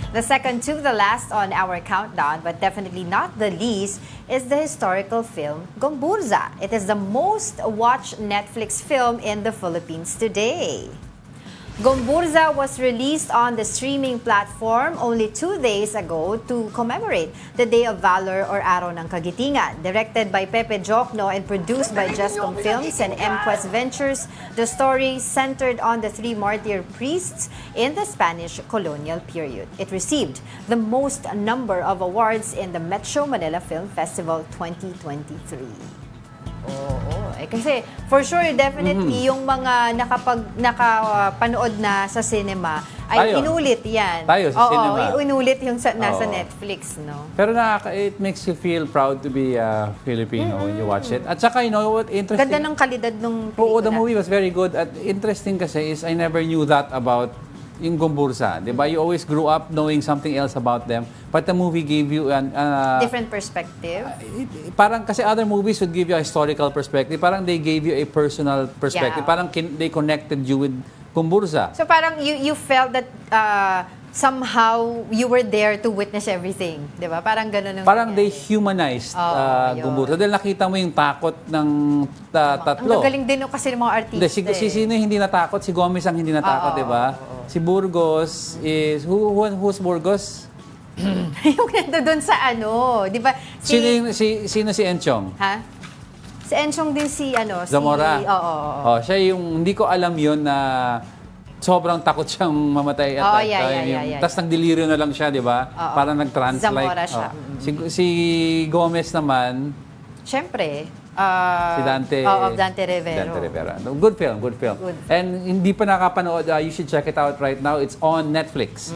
The second to the last on our countdown, but definitely not the least, is the historical film Gomburza. It is the most watched Netflix film in the Philippines today. Gomburza was released on the streaming platform only 2 days ago to commemorate the Day of Valor or Araw ng Kagitingan. Directed by Pepe Jocno and produced by Jescom Films and MQuest Ventures, the story centered on the three martyr priests in the Spanish colonial period. It received the most number of awards in the Metro Manila Film Festival 2023. Oo. Kasi for sure, definitely, yung mga nakapanood na sa cinema, ay Tayo. inulit yan. Tayo sa cinema. Inulit yung nasa Oo. Netflix, no? Pero it makes you feel proud to be a Filipino when you watch it. At saka, what interesting... Ganda ng kalidad ng Oo, pelikula. the movie was very good. At interesting kasi is I never knew that about yung Gomburza. Di ba? You always grew up knowing something else about them. But the movie gave you an... Different perspective. Parang kasi other movies would give you a historical perspective. Parang they gave you a personal perspective. Yeah. Parang they connected you with Gomburza. So parang you felt that somehow you were there to witness everything. Di ba? Parang ganun ang Parang they nangyari. humanized Yun. Gomburza. Dahil nakita mo yung takot ng tatlo. Ang gagaling din kasi ng mga artista. Hindi, si sino yung hindi natakot? Si Gomez ang hindi natakot, di ba? Si Burgos is... Who's Burgos? Yung nandoon sa ano, di ba? Sino si Enchong? Ha? Si Enchong din si Zamora? Oo. Oh, siya yung... Hindi ko alam yun na sobrang takot siyang mamatay at that time. Tapos nagdeliryo na lang siya, di ba? Parang nag-trance like. Zamora siya. Si Gomez naman, Siyempre. si Dante. Dante Rivero. Dante Rivera. Good film, good film. Good. And hindi pa nakapanood, you should check it out right now. It's on Netflix.